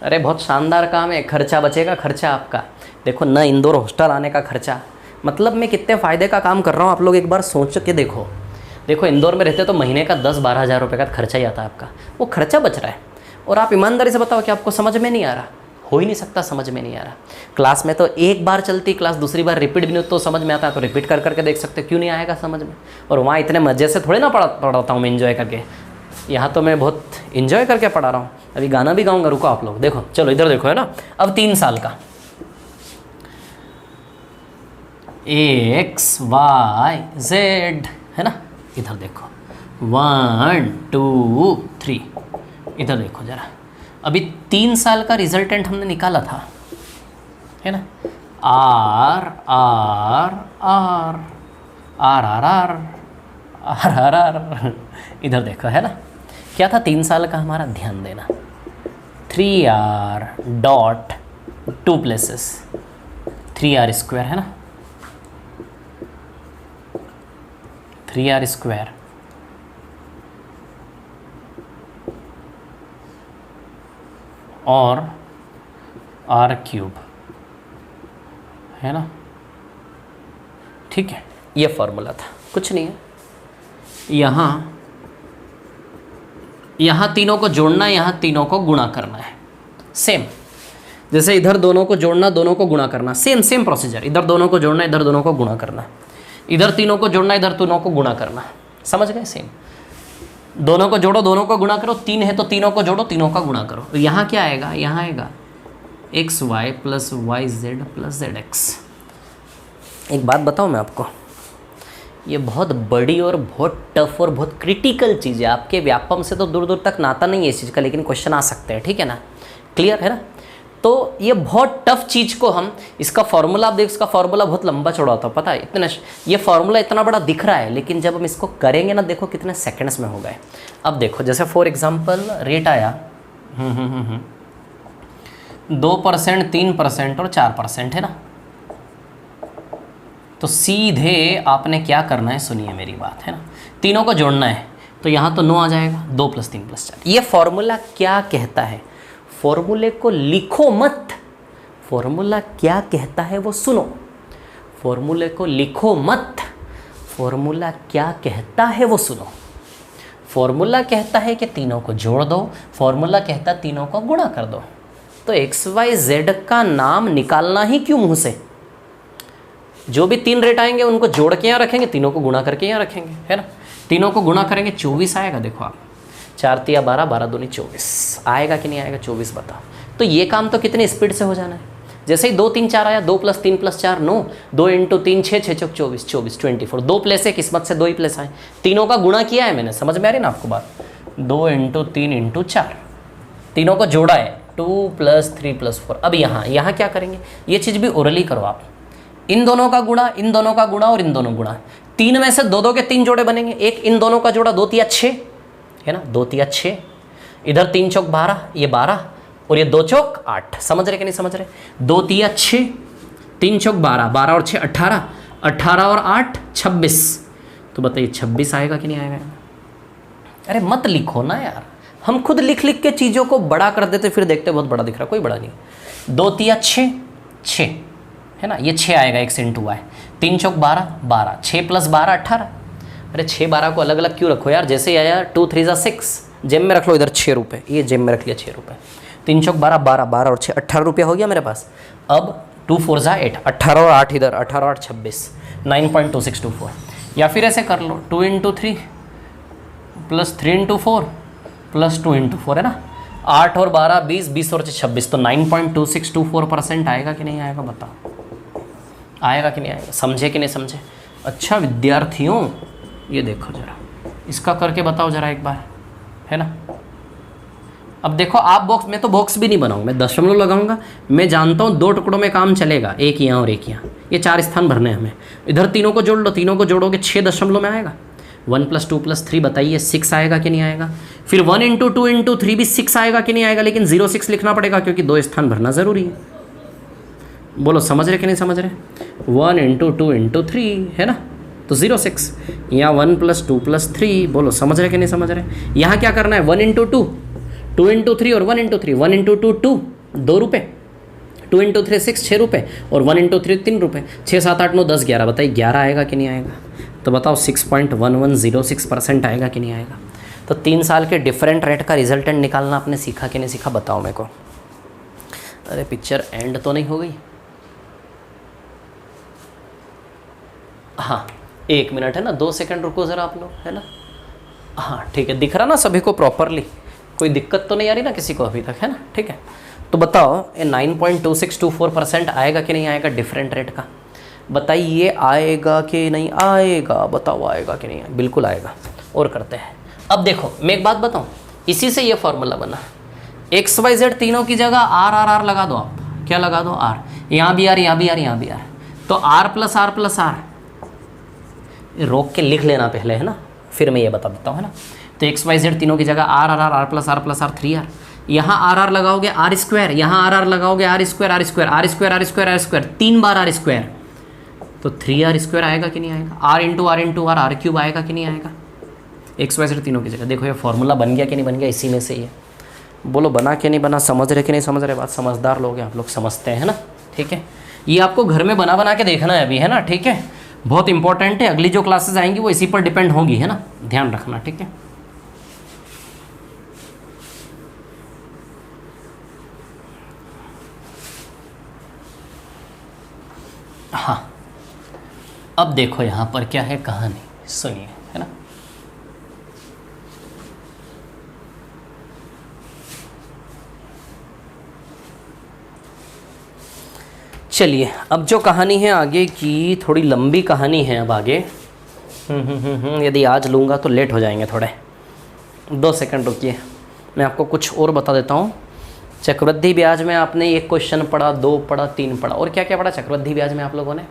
[SPEAKER 1] अरे बहुत शानदार काम है, खर्चा बचेगा, खर्चा आपका। देखो न इंदौर हॉस्टल आने का खर्चा, मतलब मैं कितने फ़ायदे का काम कर रहा हूँ, आप लोग एक बार सोच के देखो। देखो इंदौर में रहते तो महीने का 10-12 हज़ार रुपये का खर्चा ही आता है आपका, वो खर्चा बच रहा है। और आप ईमानदारी से बताओ कि आपको समझ में नहीं आ रहा, हो ही नहीं सकता, समझ में नहीं आ रहा। क्लास में तो एक बार चलती क्लास, दूसरी बार रिपीट भी नहीं तो समझ में आता है, तो रिपीट कर करके देख सकते, क्यों नहीं आएगा समझ में। और वहाँ इतने मज़े से थोड़े ना पढ़ाता हूँ मैं इन्जॉय करके, यहाँ तो मैं बहुत इन्जॉय करके पढ़ा रहा हूँ। अभी गाना भी गाऊंगा, रुको आप लोग देखो, चलो इधर देखो, है ना। अब 3 साल का x y z, है ना। इधर देखो 1 2 3, इधर देखो जरा। अभी 3 साल का रिजल्टेंट हमने निकाला था, है ना। r r r r r r r r r, इधर देखो, है ना। क्या था 3 साल का हमारा, ध्यान देना, 3r dot 2 places 3r square, है ना, 3r स्क्वायर और r क्यूब, है ना। ठीक है, ये फॉर्मूला था, कुछ नहीं है। यहाँ तीनों को जोड़ना है, यहाँ तीनों को गुणा करना है, सेम जैसे इधर दोनों को जोड़ना, दोनों को गुणा करना, सेम प्रोसीजर। इधर दोनों को जोड़ना, इधर दोनों को गुणा करना, इधर तीनों को जोड़ना, इधर तीनों को गुणा करना, समझ गए। सेम, दोनों को जोड़ो, दोनों को गुणा करो, 3 है तो तीनों को जोड़ो, तीनों का गुणा करो। तो यहाँ क्या आएगा, यहाँ आएगा xy plus yz plus zx। एक बात बताऊँ मैं आपको, ये बहुत बड़ी और बहुत टफ और बहुत क्रिटिकल चीज़ है। आपके व्यापम से तो दूर दूर तक नाता नहीं है इस चीज़ का, लेकिन क्वेश्चन आ सकते हैं, ठीक है ना, क्लियर है ना। तो ये बहुत टफ चीज़ को हम, इसका फॉर्मूला आप देख, इसका फॉर्मूला बहुत लंबा चौड़ा होता है, पता है इतना, ये फॉर्मूला इतना बड़ा दिख रहा है, लेकिन जब हम इसको करेंगे ना, देखो कितने सेकंड्स में हो गए। अब देखो, जैसे फॉर एग्जांपल रेट आया 2%, 3% और 4%, है ना। तो सीधे आपने क्या करना है, सुनिए मेरी बात, है ना। तीनों को जोड़ना है, तो यहाँ तो 9 आ जाएगा, 2 + 3 + 4। ये फॉर्मूला क्या कहता है, फॉर्मूले को लिखो मत, फॉर्मूला क्या कहता है वो सुनो। फॉर्मूले को लिखो मत, फॉर्मूला क्या कहता है वो सुनो। फॉर्मूला कहता है कि तीनों को जोड़ दो, फॉर्मूला कहता है तीनों को गुणा कर दो। तो XYZ का नाम निकालना ही क्यों मुंह से। जो भी 3 रेट आएंगे उनको जोड़ के यहाँ रखेंगे, तीनों को गुणा करके यहाँ रखेंगे, है ना। तीनों को गुणा करेंगे 24 आएगा, देखो आप 4 × 12, 12 × 2 = 24 आएगा कि नहीं आएगा, 24 बताओ। तो ये काम तो कितने स्पीड से हो जाना है। जैसे ही 2 3 4 आया, 2 + 3 + 4 9, 2 × 3 6, 6 × 24 24 24, 2 प्लेस है, किस्मत से 2 ही प्लेस आए, तीनों का गुणा किया है मैंने, समझ में आ रही ना आपको बात। 2 × 3 × 4, तीनों को जोड़ा है, 2 + 3 + 4। अब यहाँ क्या करेंगे, ये चीज़ भी ओरली करो आप, इन दोनों का गुणा, इन दोनों का गुणा और इन दोनों गुणा। 3 में से 2 2 के 3 जोड़े बनेंगे, एक इन दोनों का जोड़ा, 2 × 3 = 6, है ना, 2 × 3 = 6, इधर 3 × 4 = 12, ये 12 और ये 2 × 4 = 8, समझ रहे कि नहीं समझ रहे। 2 × 3 = 6, 3 × 4 = 12, 12 और 6 = 18, 18 और 8 = 26। तो बताइए 26 आएगा कि नहीं आएगा। अरे मत लिखो ना यार, हम खुद लिख लिख के चीज़ों को बड़ा कर देते, फिर देखते बहुत बड़ा दिख रहा, कोई बड़ा नहीं। 2 × 3 = 6, 6, है ना, ये 6 आएगा, x × y। 3 × 4 = 12, 12, 6 + 12 = 18। अरे 6 12 को अलग अलग क्यों रखो यार, जैसे ही आया 2 3 = 6, जेब में रख लो, इधर 6 रुपये, ये जेब में रख लिया 6 रुपये। 3 × 4 = 12, 12, 12 और 6 18 रुपये हो गया मेरे पास। अब 2 4 = 8, 18 और 8 इधर, 18 और 8 26, 9.2624। या फिर ऐसे कर लो, 2 × 3 + 3 × 4 + 2 × 4, है ना, 8 और 12 20, 20 और 26, तो 9.2624% आएगा कि नहीं आएगा, बताओ आएगा कि नहीं आएगा, समझे कि नहीं समझे। अच्छा अब देखो आप बॉक्स, मैं तो बॉक्स भी नहीं बनाऊँ, मैं दशमलव लगाऊंगा। मैं जानता हूँ 2 टुकड़ों में काम चलेगा, एक यहाँ और एक यहाँ, ये 4 स्थान भरने हैं हमें। इधर तीनों को जोड़ लो, तीनों को जोड़ोगे 6 दशमलव में आएगा। 1 + 2 + 3 बताइए 6 आएगा कि नहीं आएगा। फिर 1 × 2 × 3 भी 6 आएगा कि नहीं आएगा, लेकिन 06 लिखना पड़ेगा क्योंकि 2 स्थान भरना ज़रूरी है। बोलो समझ रहे कि नहीं समझ रहे। 1 × 2 × 3 है ना, तो 06। यहाँ 1 + 2 + 3, बोलो समझ रहे कि नहीं समझ रहे। यहाँ क्या करना है, 1 × 2, 2 × 3 और 1 × 3। 1 × 2 2, 2 रुपये, 2 × 3 6, 6 रुपये, और 1 × 3 3 रुपये। 6 7 8 9 10 11, बताइए 11 आएगा कि नहीं आएगा। तो बताओ 6.1106% आएगा कि नहीं आएगा। तो 3 साल के डिफरेंट रेट का रिजल्टेंट निकालना आपने सीखा कि नहीं सीखा, बताओ मेरे को। अरे पिक्चर एंड तो नहीं हो गई। हाँ 1 मिनट है ना, 2 सेकंड रुको ज़रा आप लोग, है ना। हाँ ठीक है, दिख रहा ना सभी को प्रॉपरली, कोई दिक्कत तो नहीं आ रही ना किसी को अभी तक, है ना। ठीक है, तो बताओ ये 9.2624% आएगा कि नहीं आएगा डिफरेंट रेट का। बताइए आएगा कि नहीं आएगा, बताओ आएगा कि नहीं। बिल्कुल आएगा। और करते हैं। अब देखो मैं एक बात बताऊं, इसी से ये फॉर्मूला बना। XYZ तीनों की जगह RRR लगा दो आप। क्या लगा दो, R। यहाँ भी R, यहाँ भी R, यहाँ भी R, तो R + R + R। रोक के लिख लेना पहले, है ना, फिर मैं ये बता देता हूँ, है ना। तो XYZ तीनों की जगह RRR, R + R + R 3R। यहाँ RR लगाओगे R², यहाँ RR लगाओगे R², R², R², R², R², 3 बार R², तो 3R² आएगा कि नहीं आएगा। R × R × R, R³ आएगा कि नहीं आएगा। XYZ तीनों की जगह। देखो ये फॉर्मूला बन गया कि नहीं बन गया, इसी में से ये। बोलो बना कि नहीं बना, समझ रहे कि नहीं समझ रहे। बात समझदार लोग हैं आप लोग, समझते हैं ना। ठीक है, ये आपको घर में बना बना के देखना है अभी, है ना। ठीक है, बहुत इंपॉर्टेंट है। अगली जो क्लासेस आएंगी वो इसी पर डिपेंड होंगी, है ना, ध्यान रखना। ठीक है, हाँ अब देखो यहाँ पर क्या है कहानी, सुनिए, है ना। चलिए अब जो कहानी है आगे की, थोड़ी लंबी कहानी है अब आगे। यदि आज लूँगा तो लेट हो जाएंगे थोड़े। 2 सेकंड रुकिए, मैं आपको कुछ और बता देता हूँ। चक्रवृद्धि ब्याज में आपने 1 क्वेश्चन पढ़ा, 2 पढ़ा, 3 पढ़ा, और क्या क्या पढ़ा चक्रवृद्धि ब्याज में आप लोगों ने।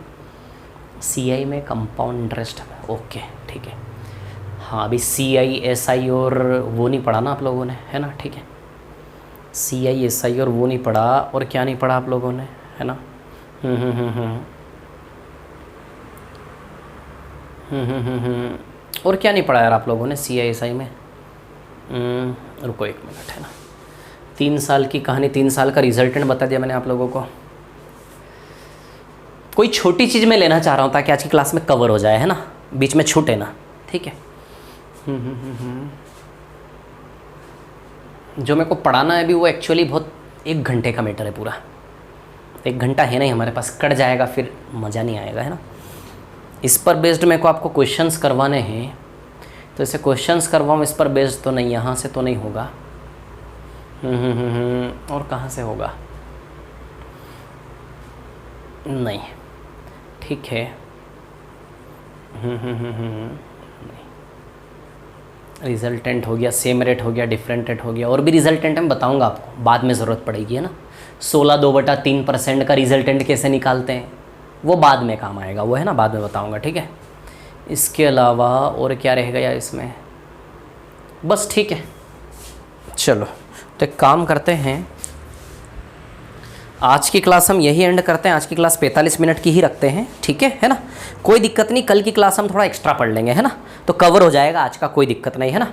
[SPEAKER 1] CI में कंपाउंड इंटरेस्ट, ओके ठीक है। हाँ अभी CI SI और वो नहीं पढ़ा ना आप लोगों ने, है ना। ठीक है, CI SI और वो नहीं पढ़ा, और क्या नहीं पढ़ा आप लोगों ने, है ना। और क्या नहीं पढ़ा यार आप लोगों ने CI SI में। रुको 1 मिनट, है ना। 3 साल की कहानी, 3 साल का रिजल्टेंट बता दिया मैंने आप लोगों को। कोई छोटी चीज़ मैं लेना चाह रहा हूँ ताकि आज की क्लास में कवर हो जाए, है ना, बीच में छूटे ना। ठीक है, जो मेरे को पढ़ाना है अभी वो एक्चुअली बहुत 1 घंटे का मैटर है पूरा। 1 घंटा है नहीं हमारे पास, कट जाएगा फिर मज़ा नहीं आएगा, है ना। इस पर बेस्ड मेरे को आपको क्वेश्चंस करवाने हैं, तो ऐसे क्वेश्चंस करवाऊँ इस पर बेस्ड तो नहीं, यहाँ से तो नहीं होगा। और कहाँ से होगा, नहीं ठीक है। रिजल्टेंट हो गया, सेम रेट हो गया, डिफरेंट रेट हो गया, और भी रिजल्टेंट मैं बताऊंगा आपको, बाद में ज़रूरत पड़ेगी, है ना। 16/2/3% का रिजल्टेंट कैसे निकालते हैं वो बाद में काम आएगा, वो है ना, बाद में बताऊंगा। ठीक है, इसके अलावा और क्या रहेगा यार इसमें, बस ठीक है। चलो तो एक काम करते हैं, आज की क्लास हम यही एंड करते हैं। आज की क्लास 45 मिनट की ही रखते हैं, ठीक है ना। कोई दिक्कत नहीं, कल की क्लास हम थोड़ा एक्स्ट्रा पढ़ लेंगे, है ना, तो कवर हो जाएगा आज का, कोई दिक्कत नहीं, है ना।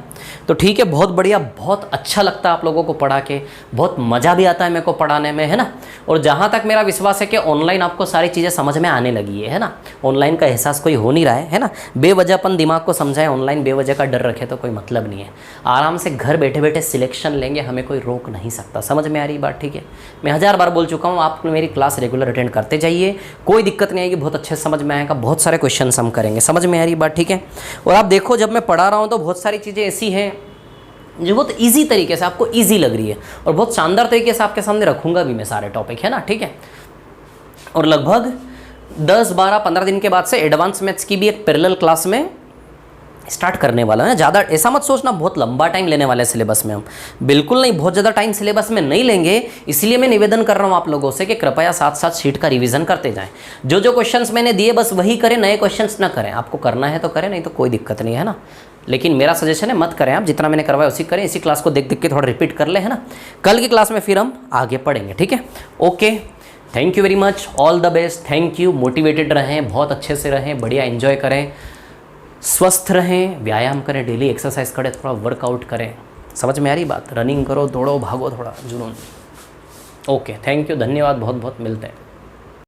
[SPEAKER 1] तो ठीक है, बहुत बढ़िया, बहुत अच्छा लगता है आप लोगों को पढ़ा के, बहुत मज़ा भी आता है मेरे को पढ़ाने में, है ना। और जहाँ तक मेरा विश्वास है कि ऑनलाइन आपको सारी चीज़ें समझ में आने लगी है ना। ऑनलाइन का एहसास कोई हो नहीं रहा है ना। बेवजह अपन दिमाग को समझाएं, ऑनलाइन बेवजह का डर रखे तो कोई मतलब नहीं है। आराम से घर बैठे बैठे सिलेक्शन लेंगे, हमें कोई रोक नहीं सकता। समझ में आ रही बात, ठीक है। मैं 1000 बार बोल चुका हूँ, आप मेरी क्लास रेगुलर अटेंड करते जाइए, कोई दिक्कत नहीं आएगी, बहुत अच्छे से समझ में आएगा, बहुत सारे क्वेश्चन हम करेंगे। समझ में आ रही बात, ठीक है। और आप देखो जब मैं पढ़ा रहा हूँ तो बहुत सारी चीज़ें ऐसी हैं जो बहुत इजी तरीके से आपको इजी लग रही है, और बहुत शानदार तरीके से आपके सामने रखूंगा भी मैं सारे टॉपिक, है ना, ठीक है। और लगभग 10, 12, 15 दिन के बाद से एडवांस मैथ्स की भी एक पैरेलल क्लास में स्टार्ट करने वाला है। ज़्यादा ऐसा मत सोचना बहुत लंबा टाइम लेने वाले सिलेबस में हम, बिल्कुल नहीं, बहुत ज़्यादा टाइम सिलेबस में नहीं लेंगे। इसलिए मैं निवेदन कर रहा हूँ आप लोगों से कि कृपया साथ साथ शीट का रिवीजन करते जाएं। जो जो क्वेश्चंस मैंने दिए बस वही करें, नए क्वेश्चंस ना करें। आपको करना है तो करें, नहीं तो कोई दिक्कत नहीं है ना। लेकिन मेरा सजेशन है मत करें आप, जितना मैंने करवाया उसी करें। इसी क्लास को देख देख के थोड़ा रिपीट कर ले, है ना। कल की क्लास में फिर हम आगे पढ़ेंगे, ठीक है। Okay, thank you very much, all the best, thank you. Motivated रहें, बहुत अच्छे से रहें, बढ़िया एंजॉय करें, स्वस्थ रहें, व्यायाम करें, डेली एक्सरसाइज करें, थोड़ा वर्कआउट करें। समझ में आ रही बात? रनिंग करो, दौड़ो, भागो, थोड़ा जुनून। ओके, थैंक यू, धन्यवाद, बहुत बहुत, मिलते हैं।